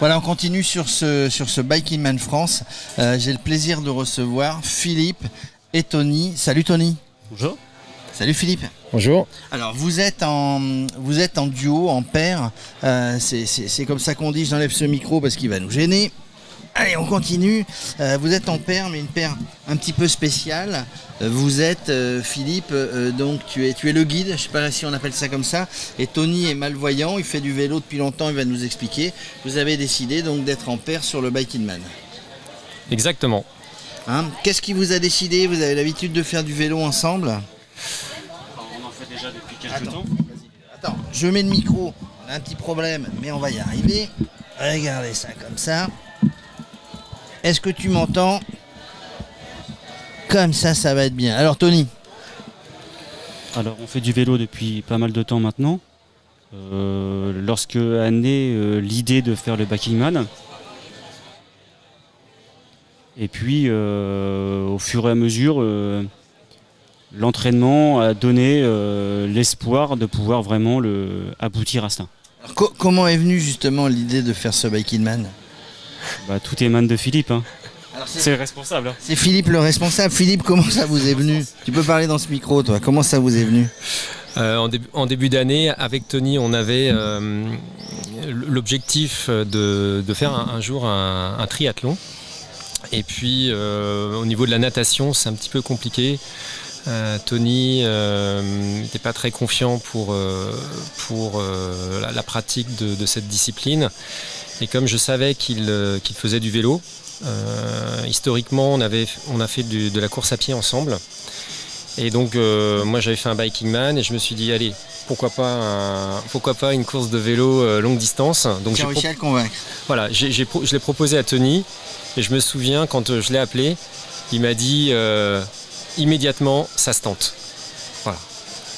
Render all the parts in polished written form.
Voilà, on continue sur ce Bike in Man France. J'ai le plaisir de recevoir Philippe et Tony. Salut Tony. Bonjour. Salut Philippe. Bonjour. Alors vous êtes en duo, en paire. C'est comme ça qu'on dit. J'enlève ce micro parce qu'il va nous gêner. Allez, on continue. Vous êtes en paire, mais une paire un petit peu spéciale. Vous êtes Philippe, donc tu es le guide, je ne sais pas si on appelle ça comme ça. Et Tony est malvoyant, il fait du vélo depuis longtemps, il va nous expliquer. Vous avez décidé donc d'être en paire sur le Bike in Man. Exactement. Hein, qu'est-ce qui vous a décidé? Vous avez l'habitude de faire du vélo ensemble? On en fait déjà depuis quelques temps. Attends, je mets le micro. On a un petit problème, mais on va y arriver. Regardez ça comme ça. Est-ce que tu m'entends? Comme ça va être bien. Alors Tony. Alors on fait du vélo depuis pas mal de temps maintenant. Lorsque a né l'idée de faire le Bike in Man. Et puis au fur et à mesure, l'entraînement a donné l'espoir de pouvoir vraiment aboutir à ça. Alors, comment est venue justement l'idée de faire ce Bike in Man? Bah, tout émane de Philippe. Hein. C'est le responsable. Hein. C'est Philippe le responsable. Philippe, comment ça vous est venu? Tu peux parler dans ce micro, toi. Comment ça vous est venu? En début d'année, avec Tony, on avait l'objectif de faire un jour un triathlon. Et puis, au niveau de la natation, c'est un petit peu compliqué. Tony n'était pas très confiant pour la pratique de cette discipline. Et comme je savais qu'il faisait du vélo, historiquement on a fait de la course à pied ensemble. Et donc moi j'avais fait un Bike in Man et je me suis dit allez, pourquoi pas une course de vélo longue distance. Donc j'ai réussi à le convaincre. Voilà, je l'ai proposé à Tony et je me souviens quand je l'ai appelé, il m'a dit immédiatement ça se tente. Voilà.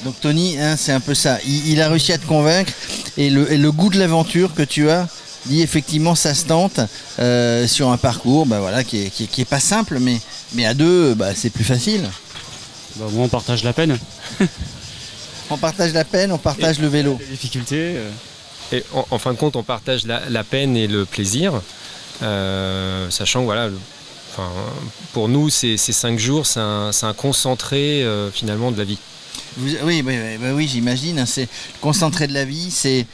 Donc Tony, hein, c'est un peu ça. Il a réussi à te convaincre et le goût de l'aventure que tu as dit effectivement ça se tente sur un parcours voilà, qui est pas simple, mais à deux c'est plus facile. Bah, moi on partage la peine. On partage la peine, on partage le vélo. Les difficultés. Et en fin de compte on partage la peine et le plaisir, sachant que voilà, pour nous ces 5 jours c'est un concentré finalement de la vie. Oui, j'imagine, hein, c'est le concentré de la vie, c'est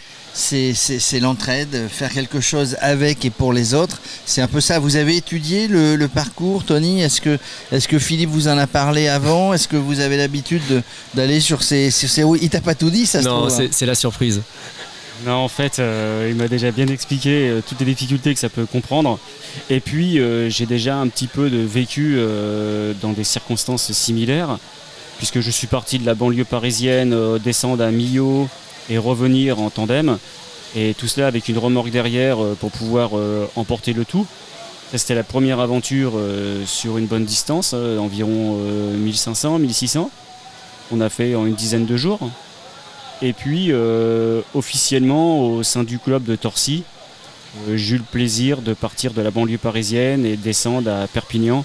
l'entraide, faire quelque chose avec et pour les autres. C'est un peu ça. Vous avez étudié le parcours, Tony? Est-ce que Philippe vous en a parlé avant? Est-ce que vous avez l'habitude d'aller sur ces routes? Il t'a pas tout dit, ça se trouve? Non, c'est la surprise. Non, en fait, il m'a déjà bien expliqué toutes les difficultés que ça peut comprendre. Et puis, j'ai déjà un petit peu vécu dans des circonstances similaires, puisque je suis parti de la banlieue parisienne, descendre à Millau, et revenir en tandem, et tout cela avec une remorque derrière pour pouvoir emporter le tout. Ça, c'était la première aventure sur une bonne distance, environ 1500, 1600. On a fait en une dizaine de jours. Et puis officiellement au sein du club de Torcy, j'ai eu le plaisir de partir de la banlieue parisienne et descendre à Perpignan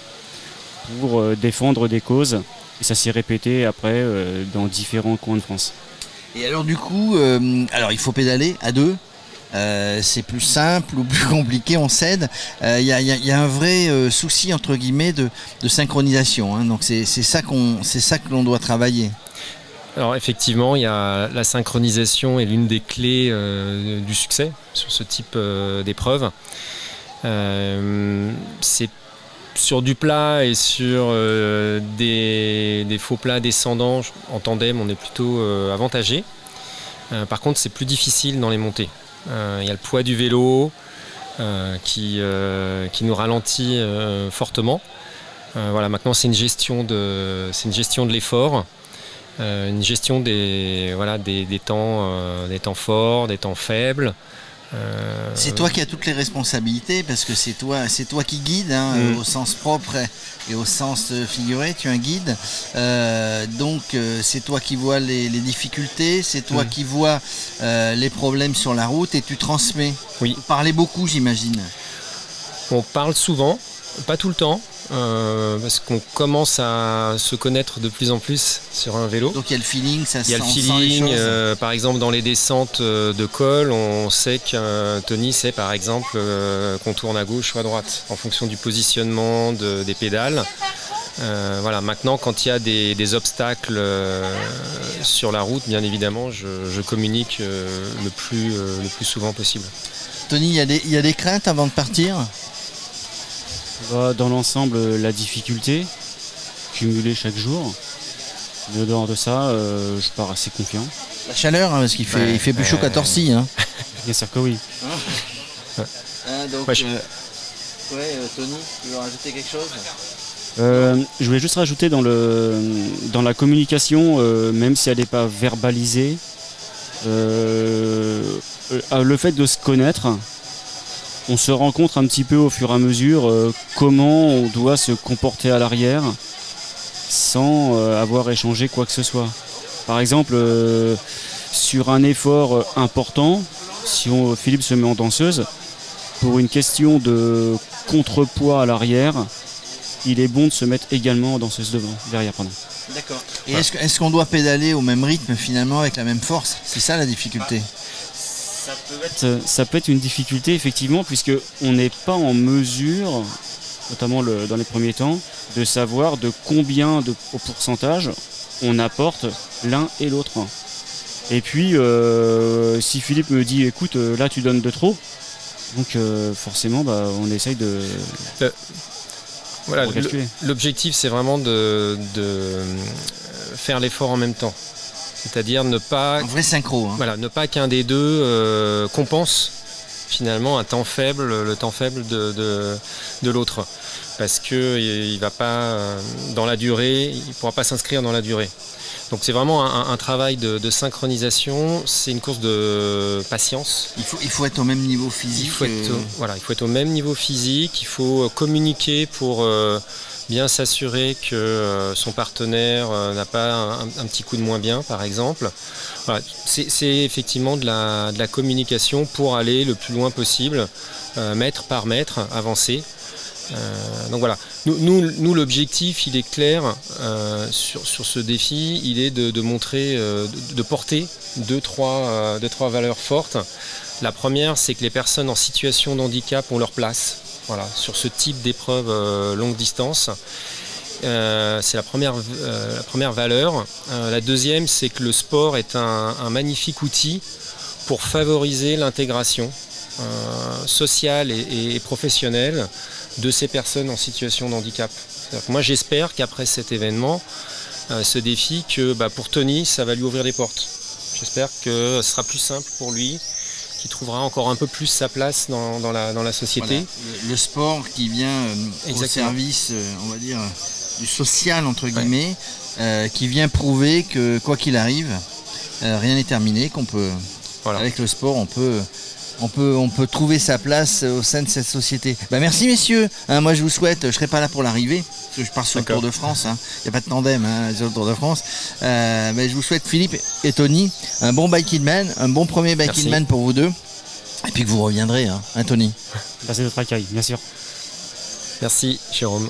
pour défendre des causes. Et ça s'est répété après dans différents coins de France. Et alors du coup, alors il faut pédaler à deux, c'est plus simple ou plus compliqué, on cède. Il y a un vrai souci entre guillemets de synchronisation, hein, donc c'est ça que l'on doit travailler. Alors effectivement, il y a la synchronisation est l'une des clés du succès sur ce type d'épreuve. C'est sur du plat et sur des faux plats descendants, en tandem, on est plutôt avantagé. Par contre, c'est plus difficile dans les montées. Il y a le poids du vélo qui nous ralentit fortement. Voilà, maintenant, c'est une gestion de l'effort, une gestion des temps forts, des temps faibles. C'est toi qui as toutes les responsabilités parce que c'est toi qui guides, hein, au sens propre et au sens figuré, tu es un guide. Donc c'est toi qui vois les difficultés, c'est toi qui vois les problèmes sur la route et tu transmets. Oui. Vous parlez beaucoup, j'imagine. On parle souvent, pas tout le temps. parce qu'on commence à se connaître de plus en plus sur un vélo. Donc il y a le feeling, ça Il y a le feeling, par exemple dans les descentes de col, on sait que Tony sait par exemple qu'on tourne à gauche ou à droite en fonction du positionnement des pédales. Voilà, maintenant quand il y a des obstacles sur la route, bien évidemment, je communique le plus souvent possible. Tony, il y a des craintes avant de partir? Dans l'ensemble, la difficulté cumulée chaque jour. Mais dehors de ça, je pars assez confiant. La chaleur, hein, parce qu'il fait, il fait plus chaud qu'à Torcy. Hein. Bien sûr que oui. Donc, Ouais, Tony, tu veux rajouter quelque chose? Je voulais juste rajouter dans la communication, même si elle n'est pas verbalisée, le fait de se connaître, on se rencontre un petit peu au fur et à mesure comment on doit se comporter à l'arrière sans avoir échangé quoi que ce soit. Par exemple, sur un effort important, si Philippe se met en danseuse, pour une question de contrepoids à l'arrière, il est bon de se mettre également en danseuse derrière. Pardon. D'accord. Et est-ce qu'on doit pédaler au même rythme finalement avec la même force? C'est ça la difficulté? Ça peut être une difficulté effectivement, puisque on n'est pas en mesure, notamment dans les premiers temps, de savoir de combien au pourcentage on apporte l'un et l'autre. Et puis si Philippe me dit écoute là tu donnes de trop, donc forcément on essaye de voilà, l'objectif c'est vraiment de faire l'effort en même temps. C'est-à-dire ne pas... Un vrai synchro. Hein. Voilà, ne pas qu'un des deux compense finalement le temps faible de l'autre. Parce qu'il ne va pas dans la durée, il ne pourra pas s'inscrire dans la durée. Donc c'est vraiment un travail de synchronisation, c'est une course de patience. Il faut être au même niveau physique. Il faut être au même niveau physique, il faut communiquer pour bien s'assurer que son partenaire n'a pas un petit coup de moins bien, par exemple. Voilà, c'est effectivement de la communication pour aller le plus loin possible, mètre par mètre, avancer. Donc voilà, nous l'objectif il est clair sur ce défi, il est de montrer, de porter deux, trois valeurs fortes. La première, c'est que les personnes en situation de handicap ont leur place, voilà, sur ce type d'épreuve longue distance. C'est la première valeur. La deuxième, c'est que le sport est un magnifique outil pour favoriser l'intégration sociale et professionnelle de ces personnes en situation de handicap. Moi j'espère qu'après cet événement, ce défi, que pour Tony ça va lui ouvrir des portes. J'espère que ce sera plus simple pour lui, qu'il trouvera encore un peu plus sa place dans la société. Voilà. Le sport qui vient au service, on va dire, du social entre guillemets, qui vient prouver que quoi qu'il arrive, rien n'est terminé, qu'on peut, avec le sport, on peut trouver sa place au sein de cette société. Merci messieurs, moi je vous souhaite, je ne serai pas là pour l'arrivée, parce que je pars sur le Tour de France, il n'y a pas de tandem sur le Tour de France, mais je vous souhaite Philippe et Tony, un bon Bike in Man, un bon premier Bike in Man pour vous deux, et puis que vous reviendrez, Tony. Merci de votre accueil, bien sûr. Merci Jérôme.